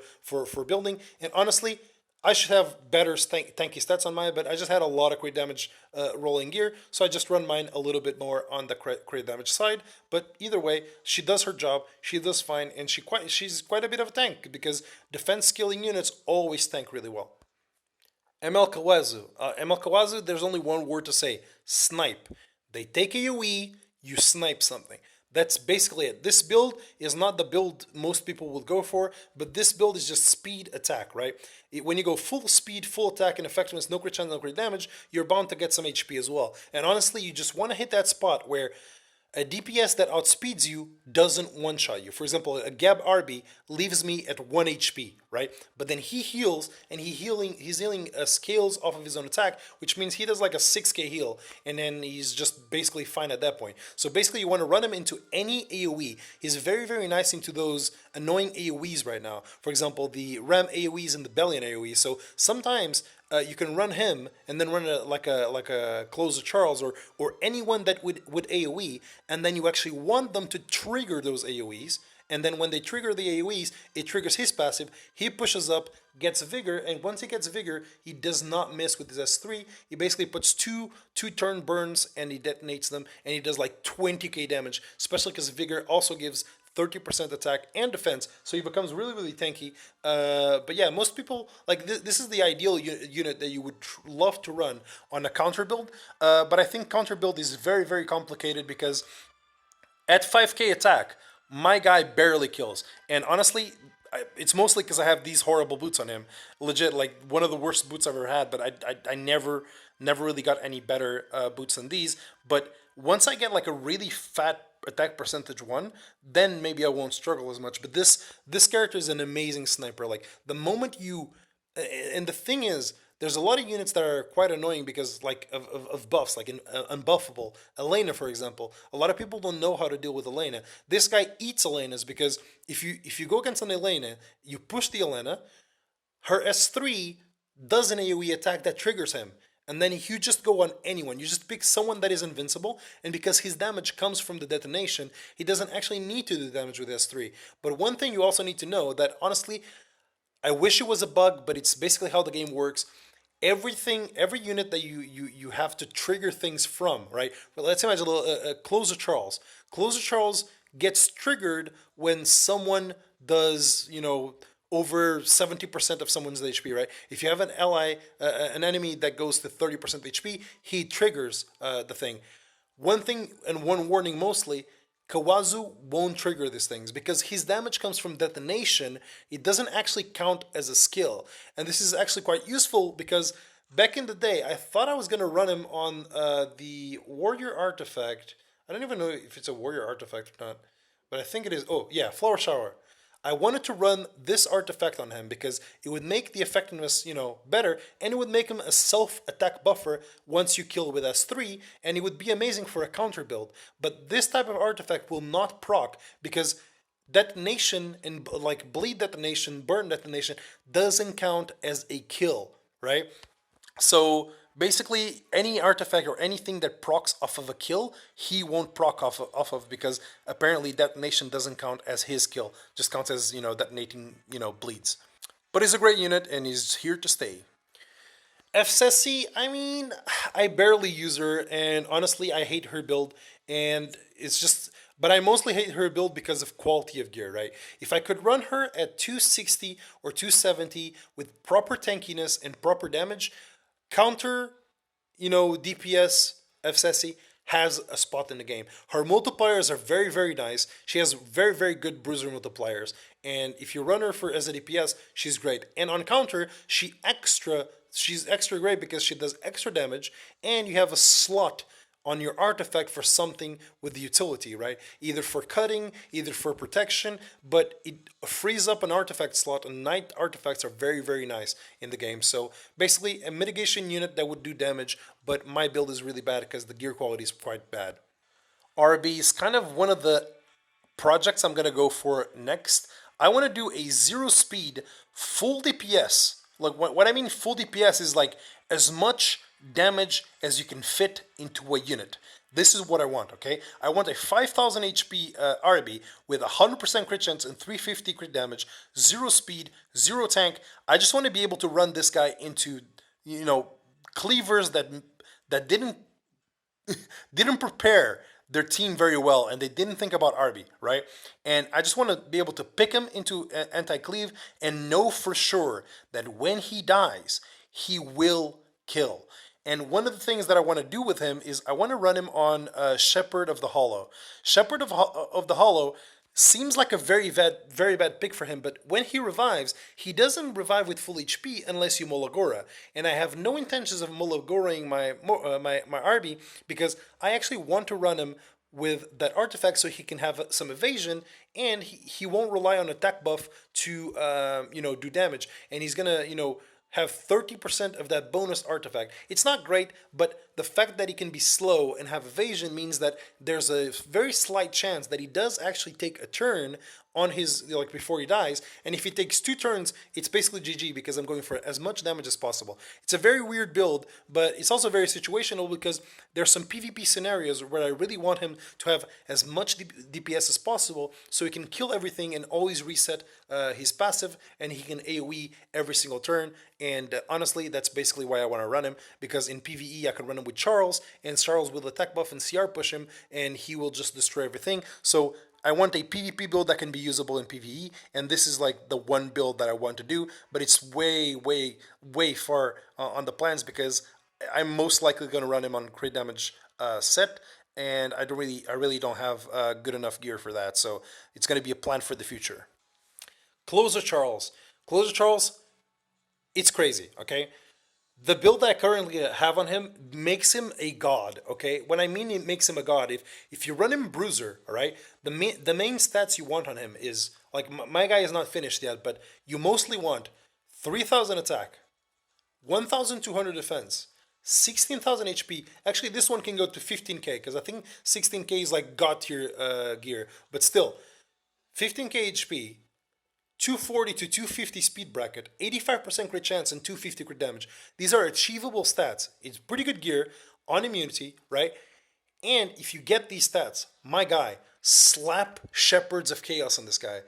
building. And honestly, I should have better tanky stats on mine, but I just had a lot of crit damage rolling gear, so I just run mine a little bit more on the crit damage side. But either way, she does her job, she does fine, and she's quite a bit of a tank, because defense skilling units always tank really well. ML Kawazu. ML Kawazu, there's only one word to say: snipe. They take AoE, you snipe something. That's basically it. This build is not the build most people will go for, but this build is just speed attack, right? When you go full speed, full attack, and effectiveness, no crit chance, no crit damage, you're bound to get some HP as well. And honestly, you just want to hit that spot where a DPS that outspeeds you doesn't one-shot you. For example, a Gab RB leaves me at 1 HP, right? But then he heals, and he's healing scales off of his own attack, which means he does like a 6k heal, and then he's just basically fine at that point. So basically, you want to run him into any AoE. He's very nice into those annoying AoEs right now. For example, the Ram AoEs and the Bellion AoEs. So sometimes you can run him and then run like a Closer Charles or anyone that would AoE, and then you actually want them to trigger those AoEs, and then when they trigger the AoEs, it triggers his passive. He pushes up, gets Vigor, and once he gets Vigor, he does not miss with his S3. He basically puts two turn burns and he detonates them, and he does like 20k damage, especially because Vigor also gives 30% attack and defense, so he becomes really tanky. But yeah, most people, like this is the ideal unit that you would love to run on a counter build, but I think counter build is very complicated, because at 5k attack, my guy barely kills. And honestly, it's mostly because I have these horrible boots on him. Legit, like one of the worst boots I've ever had, but I never really got any better boots than these. But once I get like a really fat attack percentage one, then maybe I won't struggle as much. But this character is an amazing sniper. Like the moment you, and the thing is, there's a lot of units that are quite annoying because like of buffs, like in unbuffable. Elena, for example. A lot of people don't know how to deal with Elena. This guy eats Elenas because if you go against an Elena, you push the Elena, her S3 does an AoE attack that triggers him. And then you just go on anyone. You just pick someone that is invincible, and because his damage comes from the detonation, he doesn't actually need to do damage with S3. But one thing you also need to know that honestly, I wish it was a bug, but it's basically how the game works. Every unit that you have to trigger things from, right? But let's imagine a Closer Charles. Closer Charles gets triggered when someone does, over 70% of someone's HP, right? If you have an ally, an enemy that goes to 30% HP, he triggers the thing. One thing, and one warning mostly, Kawazu won't trigger these things because his damage comes from detonation. It doesn't actually count as a skill. And this is actually quite useful because back in the day, I thought I was going to run him on the warrior artifact. I don't even know if it's a warrior artifact or not, but I think it is. Oh, yeah, Flower Shower. I wanted to run this artifact on him because it would make the effectiveness, better, and it would make him a self-attack buffer once you kill with S3, and it would be amazing for a counter build. But this type of artifact will not proc because detonation and like bleed detonation, burn detonation doesn't count as a kill, right? So basically, any artifact or anything that procs off of a kill, he won't proc off of because apparently detonation doesn't count as his kill. Just counts as, detonating, bleeds. But he's a great unit and he's here to stay. FCC, I barely use her, and honestly, I hate her build, and it's just... But I mostly hate her build because of quality of gear, right? If I could run her at 260 or 270 with proper tankiness and proper damage... Counter, DPS, FCC has a spot in the game. Her multipliers are very, very nice. She has very, very good bruiser multipliers. And if you run her as a DPS, she's great. And on counter, she's extra great because she does extra damage, and you have a slot on your artifact for something with the utility, right? Either for cutting, either for protection, but it frees up an artifact slot, and night artifacts are very, very nice in the game. So basically a mitigation unit that would do damage, but my build is really bad because the gear quality is quite bad. RB is kind of one of the projects I'm going to go for next. I want to do a 0 speed, full DPS. Like what I mean full DPS is like as much damage as you can fit into a unit. This is what I want, okay? I want a 5000 HP RB with 100% crit chance and 350 crit damage, 0 speed, 0 tank. I just want to be able to run this guy into, cleavers that didn't prepare their team very well, and they didn't think about RB, right? And I just want to be able to pick him into anti-cleave and know for sure that when he dies, he will kill. And one of the things that I want to do with him is I want to run him on Shepherd of the Hollow. Shepherd of the Hollow seems like a very bad pick for him, but when he revives, he doesn't revive with full HP unless you Molagora. And I have no intentions of Molagoraing my RB because I actually want to run him with that artifact so he can have some evasion, and he won't rely on attack buff to do damage. And he's gonna have 30% of that bonus artifact. It's not great, but the fact that he can be slow and have evasion means that there's a very slight chance that he does actually take a turn on his, before he dies. And if he takes 2 turns, it's basically GG because I'm going for as much damage as possible. It's a very weird build, but it's also very situational because there's some PvP scenarios where I really want him to have as much DPS as possible so he can kill everything and always reset his passive, and he can AoE every single turn. And honestly, that's basically why I want to run him, because in PvE I could run him with Charles, and Charles will attack buff and CR push him, and he will just destroy everything. So I want a PvP build that can be usable in PvE, and this is like the one build that I want to do, but it's way, way, way far on the plans because I'm most likely going to run him on crit damage set, and I really don't have good enough gear for that, so it's going to be a plan for the future. Closer Charles, it's crazy, okay? The build that I currently have on him makes him a god, okay? When I mean it makes him a god, if you run him Bruiser, all right, the main stats you want on him is, like, my guy is not finished yet, but you mostly want 3000 attack, 1,200 defense, 16,000 HP. Actually, this one can go to 15k because I think 16k is like god tier gear. But still, 15k HP, 240 to 250 speed bracket, 85% crit chance, and 250 crit damage. These are achievable stats. It's pretty good gear on immunity, right? And if you get these stats, my guy, slap Shepherds of Chaos on this guy.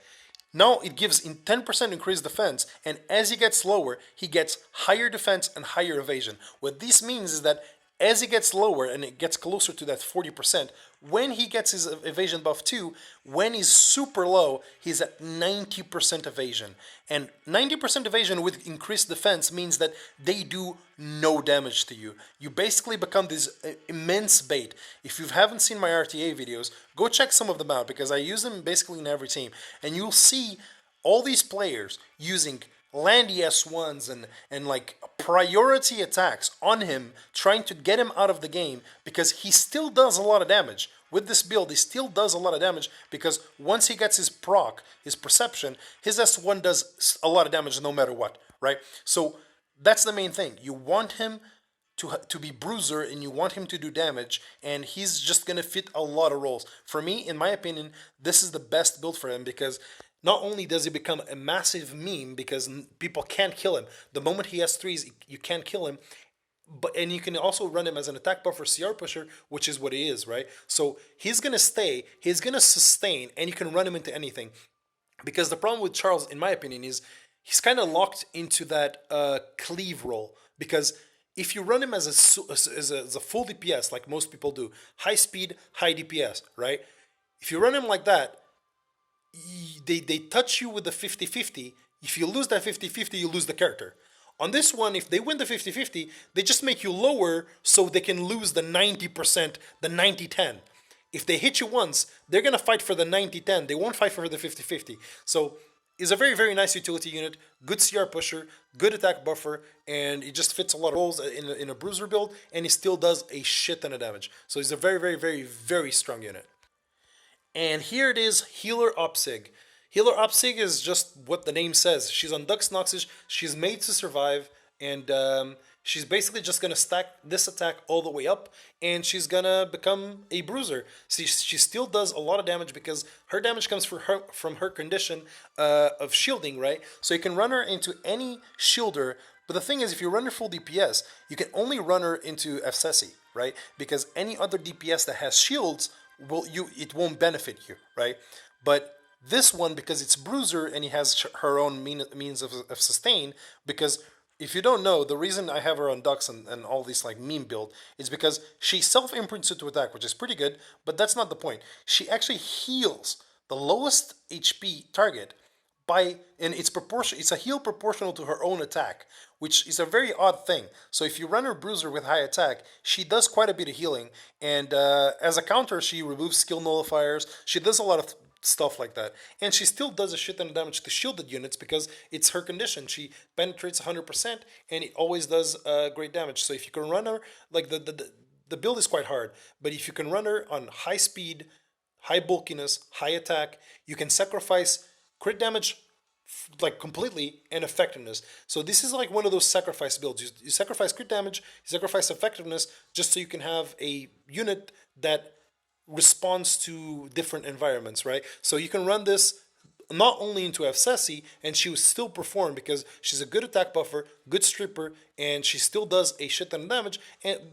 Now it gives 10% increased defense, and as he gets lower, he gets higher defense and higher evasion. What this means is that as he gets lower and it gets closer to that 40%, when he gets his evasion buff too, when he's super low, he's at 90% evasion. And 90% evasion with increased defense means that they do no damage to you. You basically become this immense bait. If you haven't seen my RTA videos, go check some of them out because I use them basically in every team. And you'll see all these players using landy S1s and like priority attacks on him, trying to get him out of the game because he still does a lot of damage. With this build, he still does a lot of damage because once he gets his proc, his perception, his S1 does a lot of damage no matter what, right? So that's the main thing. You want him to be bruiser and you want him to do damage, and he's just going to fit a lot of roles. For me, in my opinion, this is the best build for him because not only does he become a massive meme because people can't kill him. The moment he has threes, you can't kill him. And you can also run him as an attack buffer CR pusher, which is what he is, right? So he's going to stay, he's going to sustain, and you can run him into anything. Because the problem with Charles, in my opinion, is he's kind of locked into that cleave role. Because if you run him as a full DPS, like most people do, high speed, high DPS, right? If you run him like that, they touch you with the 50-50. If you lose that 50-50, you lose the character. On this one, if they win the 50-50, they just make you lower so they can lose the 90%, the 90-10. If they hit you once, they're going to fight for the 90-10. They won't fight for the 50-50. So it's a very, very nice utility unit, good CR pusher, good attack buffer, and it just fits a lot of roles in a bruiser build, and he still does a shit ton of damage. So he's a very, very, very, very strong unit. And here it is, Healer OPseg. Healer OPseg is just what the name says. She's on Dux Noxus, she's made to survive, and she's basically just going to stack this attack all the way up, and she's going to become a bruiser. See, she still does a lot of damage because her damage comes from her condition of shielding, right? So you can run her into any shielder, but the thing is, if you run her full DPS, you can only run her into Fsesi, right? Because any other DPS that has shields, it won't benefit you, right? But this one, because it's bruiser and he has her own means of sustain, because if you don't know, the reason I have her on Dux and all these like meme build is because she self-imprints to attack, which is pretty good, but that's not the point. She actually heals the lowest HP target and it's a heal proportional to her own attack, which is a very odd thing. So if you run her bruiser with high attack, she does quite a bit of healing, and as a counter, she removes skill nullifiers. She does a lot of stuff like that, and she still does a shit ton of damage to shielded units because it's her condition. She penetrates 100%, and it always does great damage. So if you can run her, like the build is quite hard, but if you can run her on high speed, high bulkiness, high attack, you can sacrifice crit damage like completely and effectiveness. So this is like one of those sacrifice builds. You sacrifice crit damage, you sacrifice effectiveness just so you can have a unit that responds to different environments, right? So you can run this not only into Fsesi and she will still perform because she's a good attack buffer, good stripper, and she still does a shit ton of damage,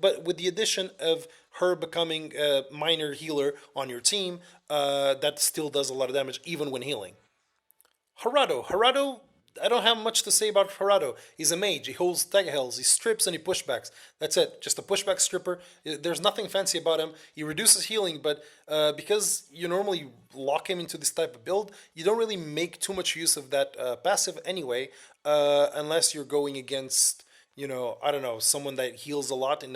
but with the addition of her becoming a minor healer on your team, that still does a lot of damage even when healing. Harado, I don't have much to say about Harado. He's a mage, he holds Tagahels, he strips and he pushbacks. That's it, just a pushback stripper. There's nothing fancy about him. He reduces healing, but because you normally lock him into this type of build, you don't really make too much use of that passive anyway, unless you're going against, I don't know, someone that heals a lot in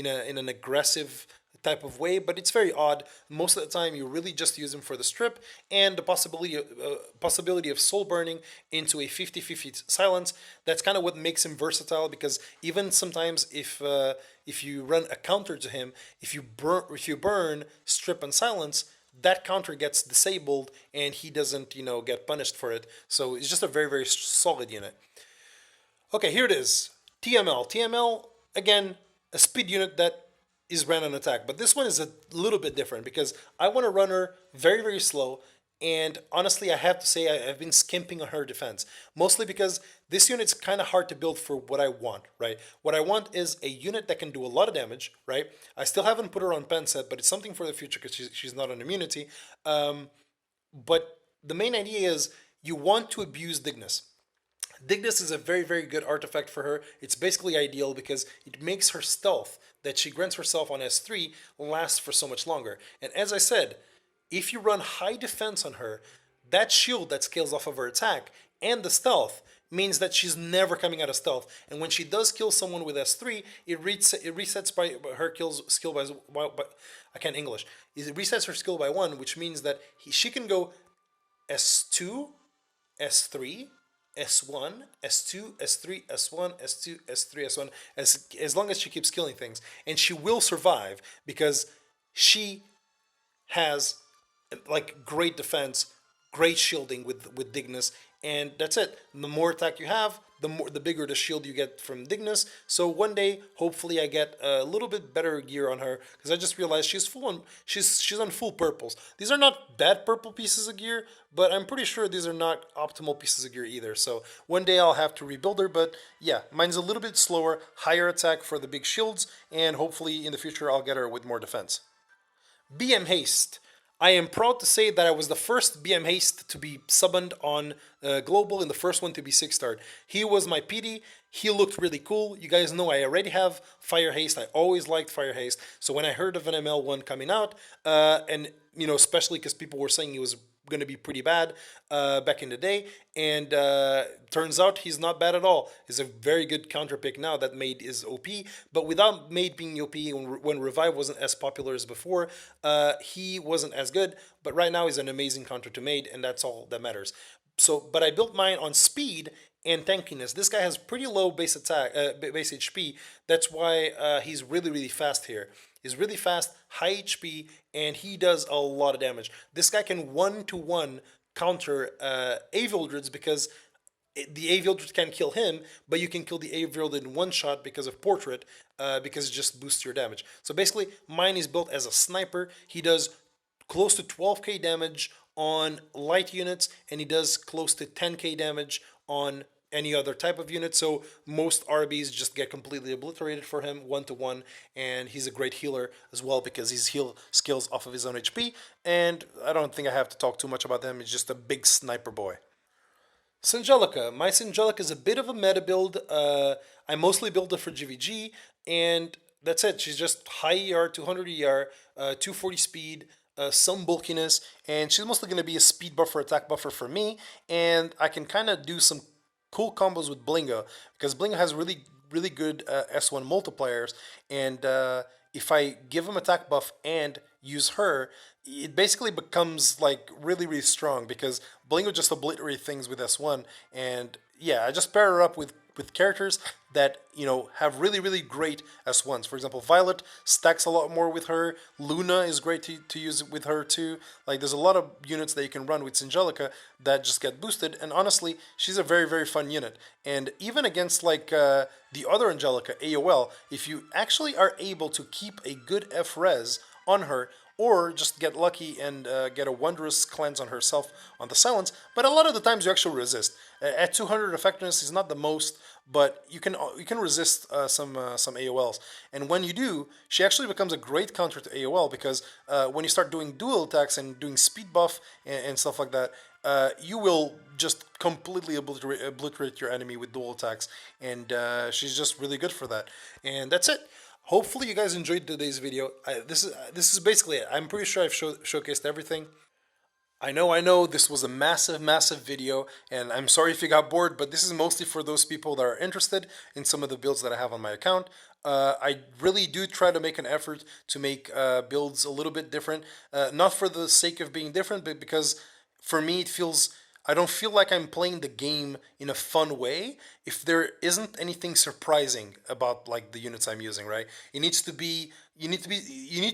an aggressive type of way, but it's very odd. Most of the time, you really just use him for the strip and the possibility of soul burning into a 50-50 silence. That's kind of what makes him versatile, because even sometimes if you run a counter to him, if you burn strip and silence, that counter gets disabled and he doesn't get punished for it. So it's just a very, very solid unit. Okay, here it is. TML, again, a speed unit that is ran on attack. But this one is a little bit different because I want to run her very, very slow. And honestly, I have to say I've been skimping on her defense. Mostly because this unit's kind of hard to build for what I want, right? What I want is a unit that can do a lot of damage, right? I still haven't put her on pen set, but it's something for the future because she's not on immunity. But the main idea is you want to abuse Dignus. Dignus is a very, very good artifact for her. It's basically ideal because it makes her stealth that she grants herself on S3 last for so much longer. And as I said, if you run high defense on her, that shield that scales off of her attack and the stealth means that she's never coming out of stealth. And when she does kill someone with S3, it resets by her skill by I can't English. It resets her skill by 1, which means that she can go S2, S3, S1, S2, S3, S1, S2, S3, S1, as long as she keeps killing things. And she will survive because she has like great defense, great shielding with Dignus, and that's it. The more attack you have, the bigger the shield you get from Dignus. So one day, hopefully, I get a little bit better gear on her because I just realized she's on full purples. These are not bad purple pieces of gear, but I'm pretty sure these are not optimal pieces of gear either. So one day I'll have to rebuild her. But yeah, mine's a little bit slower, higher attack for the big shields, and hopefully in the future I'll get her with more defense. BM Haste. I am proud to say that I was the first BM Haste to be summoned on Global and the first one to be 6-starred. He was my PD. He looked really cool. You guys know I already have Fire Haste. I always liked Fire Haste. So when I heard of an ML1 coming out, and especially because people were saying he was going to be pretty bad back in the day, and turns out he's not bad at all. He's a very good counter pick now that Maid is OP, but without Maid being OP, when Revive wasn't as popular as before, he wasn't as good, but right now he's an amazing counter to Maid, and that's all that matters. So, but I built mine on speed and tankiness. This guy has pretty low base attack, base HP. That's why he's really, really fast here. He's really fast, high HP, and he does a lot of damage. This guy can 1-to-1 counter Avildrids because the Avildrid can kill him, but you can kill the Avildrid in one shot because of Portrait, because it just boosts your damage. So basically, mine is built as a sniper. He does close to 12k damage on light units, and he does close to 10k damage on any other type of unit. So most RBs just get completely obliterated for him 1-to-1, and he's a great healer as well because he's heal skills off of his own HP. And I don't think I have to talk too much about him. He's just a big sniper boy. Angelica. My Angelica is a bit of a meta build. I mostly build it for GVG, and that's it. She's just high ER, 200 ER, 240 speed, some bulkiness, and she's mostly going to be a speed buffer, attack buffer for me, and I can kind of do some cool combos with Blingo because Blingo has really, really good S1 multipliers, and if I give him attack buff and use her, it basically becomes like really, really strong because Blingo just obliterates things with S1, and yeah, I just pair her up with characters that have really, really great S1s. For example, Violet stacks a lot more with her. Luna is great to use with her too. Like there's a lot of units that you can run with Angelica that just get boosted, and honestly, she's a very, very fun unit. And even against like the other Angelica, AOL, if you actually are able to keep a good F-res on her, or just get lucky and get a wondrous cleanse on herself on the silence, but a lot of the times you actually resist. At 200 effectiveness is not the most, but you can resist some AOLs. And when you do, she actually becomes a great counter to AOL because when you start doing dual attacks and doing speed buff and stuff like that, you will just completely obliterate your enemy with dual attacks, and she's just really good for that. And that's it. Hopefully you guys enjoyed today's video. This is basically it. I'm pretty sure I've showcased everything. I know this was a massive, massive video, and I'm sorry if you got bored, but this is mostly for those people that are interested in some of the builds that I have on my account. I really do try to make an effort to make builds a little bit different, not for the sake of being different, but because for me I don't feel like I'm playing the game in a fun way if there isn't anything surprising about like the units I'm using, right? You need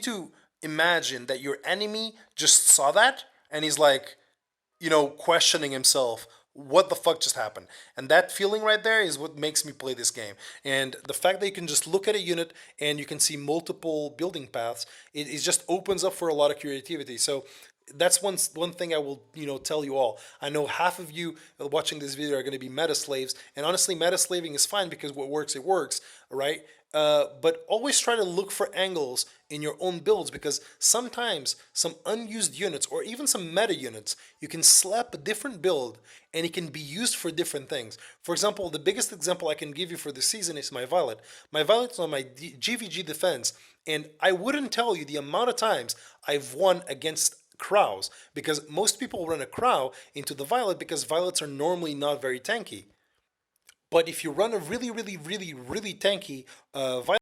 to imagine that your enemy just saw that and he's like, questioning himself, what the fuck just happened? And that feeling right there is what makes me play this game. And the fact that you can just look at a unit and you can see multiple building paths, it just opens up for a lot of creativity. So that's one thing I will tell you all. I know half of you watching this video are going to be meta slaves, and honestly, meta slaving is fine because what works it works, right? But always try to look for angles in your own builds, because sometimes some unused units or even some meta units, you can slap a different build and it can be used for different things. For example, the biggest example I can give you for this season is my Violet. My Violet is on my GVG defense, and I wouldn't tell you the amount of times I've won against Kraus, because most people run a Krau into the Violet because Violets are normally not very tanky. But if you run a really, really, really, really tanky Violet,